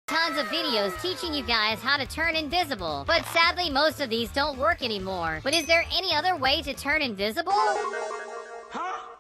tons of videos teaching you guys how to turn invisible, but sadly most of these don't work anymore. But is there any other way to turn invisible?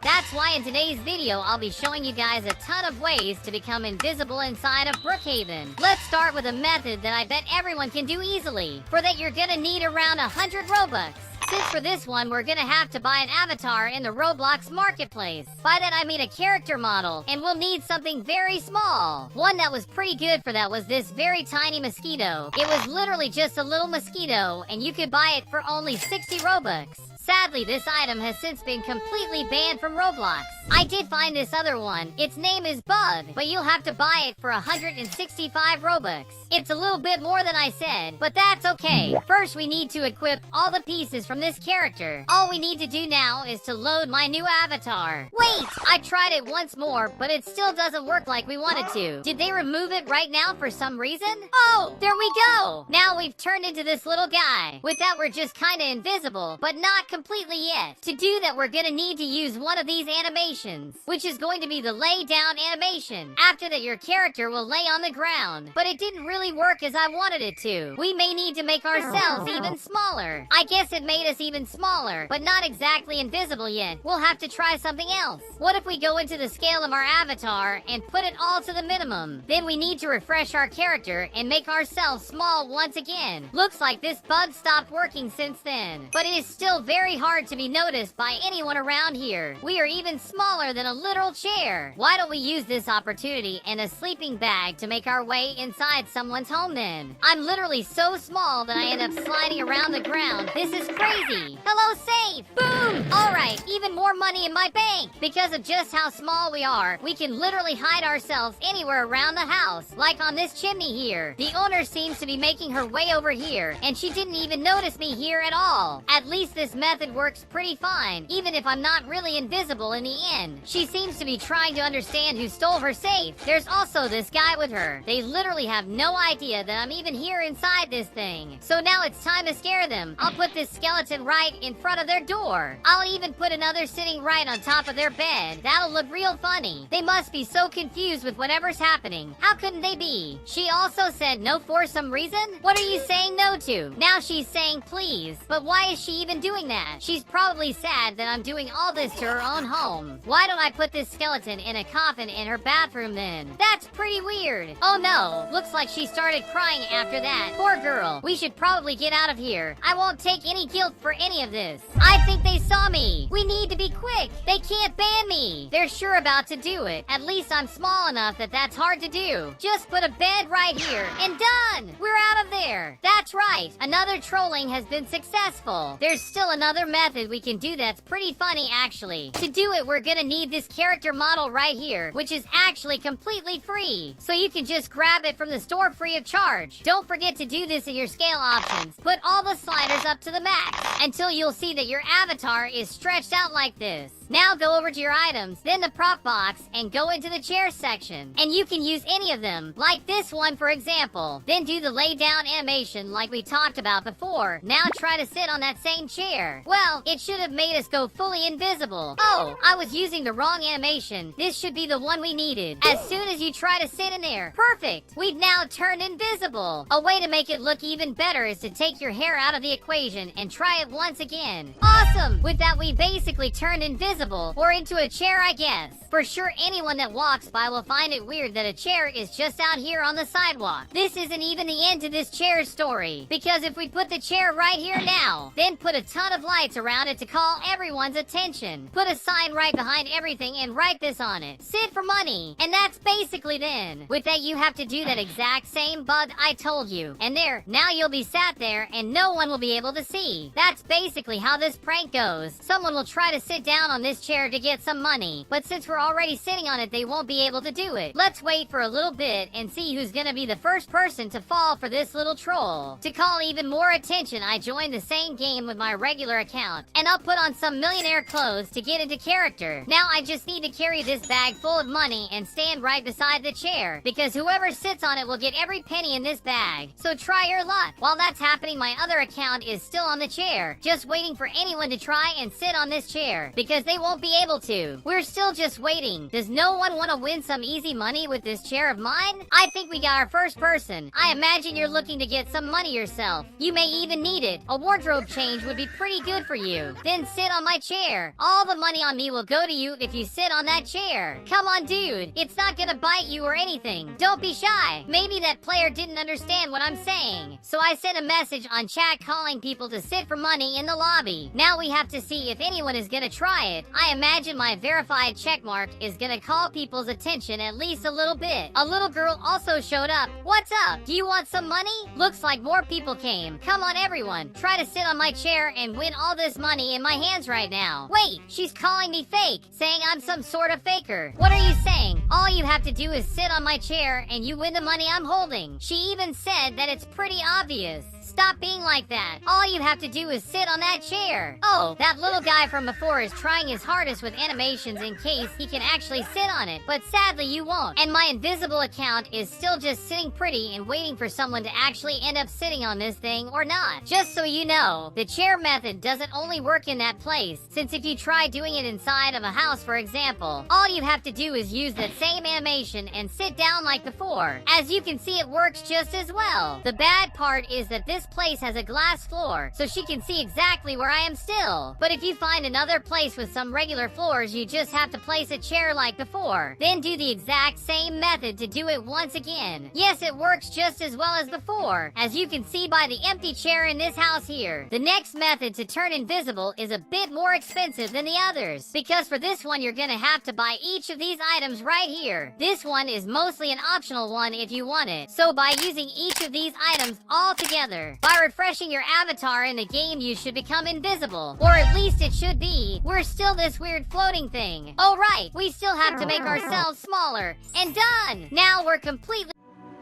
That's why in today's video I'll be showing you guys a ton of ways to become invisible inside of Brookhaven. Let's start with a method that I bet everyone can do easily. For that you're gonna need around 100 Robux. Since for this one, we're gonna have to buy an avatar in the Roblox marketplace. By that I mean a character model, and we'll need something very small. One that was pretty good for that was this very tiny mosquito. It was literally just a little mosquito, and you could buy it for only 60 Robux. Sadly, this item has since been completely banned from Roblox. I did find this other one. Its name is Bug, but you'll have to buy it for 165 Robux. It's a little bit more than I said, but that's okay. First, we need to equip all the pieces from this character. All we need to do now is to load my new avatar. Wait! I tried it once more, but it still doesn't work like we wanted to. Did they remove it right now for some reason? Oh, there we go! Now we've turned into this little guy. With that, we're just kinda invisible, but not completely yet. To do that, we're gonna need to use one of these animations, which is going to be the lay down animation. After that, your character will lay on the ground, but it didn't really work as I wanted it to. We may need to make ourselves even smaller. I guess it made us even smaller, but not exactly invisible yet. We'll have to try something else. What if we go into the scale of our avatar and put it all to the minimum? Then we need to refresh our character and make ourselves small once again. Looks like this bug stopped working since then, but it is still very hard to be noticed by anyone around here. We are even smaller than a literal chair. Why don't we use this opportunity and a sleeping bag to make our way inside someone's home then? I'm literally so small that I end up sliding around the ground. This is crazy. Hello, safe! Boom! Alright, even more money in my bank. Because of just how small we are, we can literally hide ourselves anywhere around the house, like on this chimney here. The owner seems to be making her way over here, and she didn't even notice me here at all. At least this method works pretty fine, even if I'm not really invisible in the end. She seems to be trying to understand who stole her safe. There's also this guy with her. They literally have no idea that I'm even here inside this thing. So now it's time to scare them. I'll put this skeleton right in front of their door. I'll even put another sitting right on top of their bed. That'll look real funny. They must be so confused with whatever's happening. How couldn't they be? She also said no for some reason? What are you saying no to? Now she's saying please. But why is she even doing that? She's probably sad that I'm doing all this to her own home. Why don't I put this skeleton in a coffin in her bathroom then? That's pretty weird. Oh no, looks like she started crying after that. Poor girl. We should probably get out of here. I won't take any guilt for any of this. I think they saw me. We need to be quick. They can't ban me. They're sure about to do it. At least I'm small enough that that's hard to do. Just put a bed right here and done. We're out of there. That's right. Another trolling has been successful. There's still another method we can do that's pretty funny actually. To do it, we're gonna need this character model right here, which is actually completely free. So you can just grab it from the store free of charge. Don't forget to do this in your scale options. Put all the sliders up to the max until you'll see that your avatar is stretched out like this. Now go over to your items, then the prop box, and go into the chair section. And you can use any of them, like this one for example. Then do the lay down animation like we talked about before. Now try to sit on that same chair. Well, it should have made us go fully invisible. Oh, I was using the wrong animation. This should be the one we needed. As soon as you try to sit in there. Perfect! We've now turned invisible. A way to make it look even better is to take your hair out of the equation and try it once again. Awesome! With that, we basically turned invisible. Or into a chair, I guess. For sure, anyone that walks by will find it weird that a chair is just out here on the sidewalk. This isn't even the end to this chair's story. Because if we put the chair right here now, then put a ton of lights around it to call everyone's attention. Put a sign right behind everything and write this on it. Sit for money. And that's basically then. With that, you have to do that exact same bug I told you. And there, now you'll be sat there and no one will be able to see. That's basically how this prank goes. Someone will try to sit down on this chair to get some money, but since we're already sitting on it, they won't be able to do it. Let's wait for a little bit and see who's gonna be the first person to fall for this little troll. To call even more attention, I joined the same game with my regular account, and I'll put on some millionaire clothes to get into character. Now I just need to carry this bag full of money and stand right beside the chair, because whoever sits on it will get every penny in this bag. So try your luck. While that's happening, my other account is still on the chair, just waiting for anyone to try and sit on this chair, because they they won't be able to. We're still just waiting. Does no one want to win some easy money with this chair of mine? I think we got our first person. I imagine you're looking to get some money yourself. You may even need it. A wardrobe change would be pretty good for you. Then sit on my chair. All the money on me will go to you if you sit on that chair. Come on, dude. It's not gonna bite you or anything. Don't be shy. Maybe that player didn't understand what I'm saying. So I sent a message on chat calling people to sit for money in the lobby. Now we have to see if anyone is gonna try it. I imagine my verified checkmark is gonna call people's attention at least a little bit. A little girl also showed up. What's up? Do you want some money? Looks like more people came. Come on, everyone. Try to sit on my chair and win all this money in my hands right now. Wait, she's calling me fake, saying I'm some sort of faker. What are you saying? All you have to do is sit on my chair and you win the money I'm holding. She even said that it's pretty obvious. Stop being like that. All you have to do is sit on that chair. Oh, that little guy from before is trying his hardest with animations in case he can actually sit on it, but sadly you won't. And my invisible account is still just sitting pretty and waiting for someone to actually end up sitting on this thing or not. Just so you know, the chair method doesn't only work in that place, since if you try doing it inside of a house, for example, all you have to do is use that same animation and sit down like before. As you can see, it works just as well. The bad part is that this place has a glass floor, so she can see exactly where I am still. But if you find another place with some regular floors, you just have to place a chair like before. Then do the exact same method to do it once again. Yes, it works just as well as before, as you can see by the empty chair in this house here. The next method to turn invisible is a bit more expensive than the others, because for this one you're gonna have to buy each of these items right here. This one is mostly an optional one if you want it. So by using each of these items all together, by refreshing your avatar in the game, you should become invisible. Or at least it should be. We're still this weird floating thing. Oh right, we still have to make ourselves smaller. And done! Now we're completely...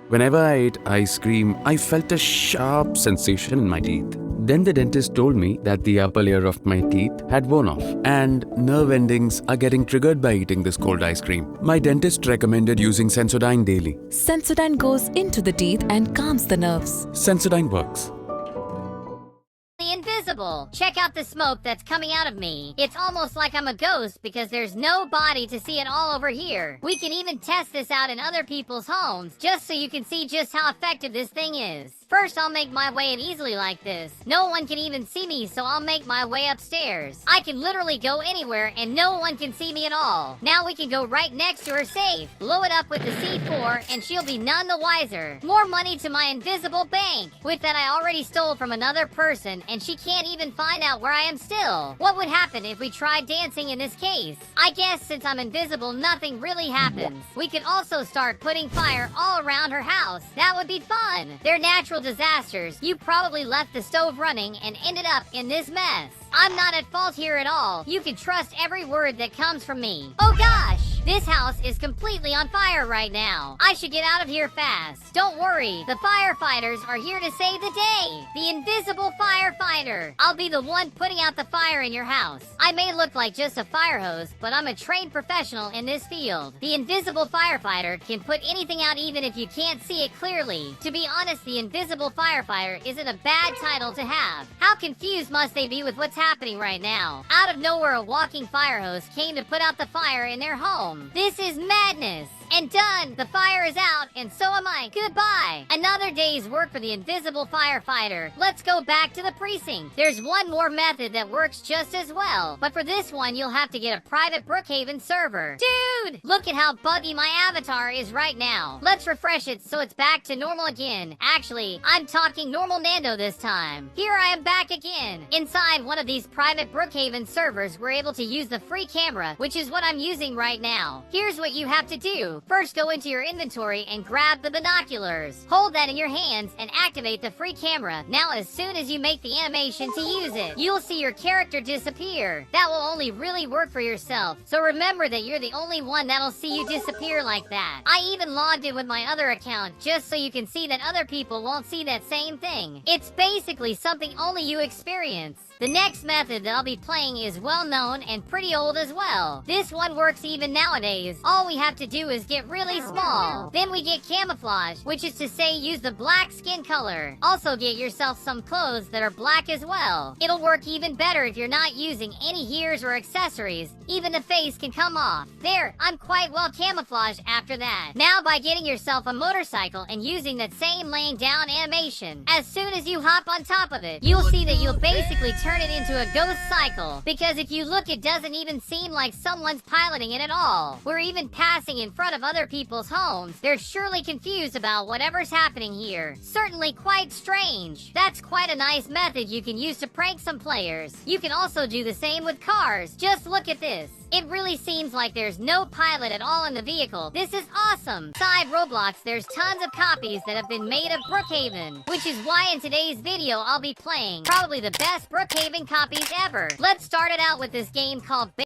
Whenever I ate ice cream, I felt a sharp sensation in my teeth. Then the dentist told me that the upper layer of my teeth had worn off and nerve endings are getting triggered by eating this cold ice cream. My dentist recommended using Sensodyne daily. Sensodyne goes into the teeth and calms the nerves. Sensodyne works. Invisible. Check out the smoke that's coming out of me. It's almost like I'm a ghost because there's no body to see it all over here. We can even test this out in other people's homes just so you can see just how effective this thing is. First, I'll make my way in easily like this. No one can even see me, so I'll make my way upstairs. I can literally go anywhere and no one can see me at all. Now we can go right next to her safe, blow it up with the C4, and she'll be none the wiser. More money to my invisible bank. With that, I already stole from another person, and she can't even find out where I am still. What would happen if we tried dancing in this case? I guess since I'm invisible, nothing really happens. We could also start putting fire all around her house. That would be fun. They're natural disasters. You probably left the stove running and ended up in this mess. I'm not at fault here at all. You can trust every word that comes from me. Oh gosh! This house is completely on fire right now. I should get out of here fast. Don't worry, the firefighters are here to save the day. The invisible firefighter. I'll be the one putting out the fire in your house. I may look like just a fire hose, but I'm a trained professional in this field. The invisible firefighter can put anything out even if you can't see it clearly. To be honest, the invisible firefighter isn't a bad title to have. How confused must they be with what's happening right now? Out of nowhere, a walking fire hose came to put out the fire in their home. This is madness. And done! The fire is out, and so am I. Goodbye! Another day's work for the invisible firefighter. Let's go back to the precinct. There's one more method that works just as well, but for this one, you'll have to get a private Brookhaven server. Dude! Look at how buggy my avatar is right now. Let's refresh it so it's back to normal again. Actually, I'm talking normal Nando this time. Here I am back again. Inside one of these private Brookhaven servers, we're able to use the free camera, which is what I'm using right now. Here's what you have to do. First, go into your inventory and grab the binoculars. Hold that in your hands and activate the free camera. Now, as soon as you make the animation to use it, you'll see your character disappear. That will only really work for yourself. So remember that you're the only one that'll see you disappear like that. I even logged in with my other account just so you can see that other people won't see that same thing. It's basically something only you experience. The next method that I'll be playing is well known and pretty old as well. This one works even nowadays. All we have to do is get really small. Then we get camouflage, which is to say use the black skin color. Also get yourself some clothes that are black as well. It'll work even better if you're not using any ears or accessories. Even the face can come off. There, I'm quite well camouflaged after that. Now by getting yourself a motorcycle and using that same laying down animation, as soon as you hop on top of it, you'll see that you'll basically turn it into a ghost cycle. Because if you look, it doesn't even seem like someone's piloting it at all. We're even passing in front of other people's homes. They're surely confused about whatever's happening here. Certainly quite strange. That's quite a nice method you can use to prank some players. You can also do the same with cars. Just look at this. It really seems like there's no pilot at all in the vehicle. This is awesome. Beside Roblox, there's tons of copies that have been made of Brookhaven, which is why in today's video I'll be playing probably the best Brookhaven copies ever. Let's start it out with this game called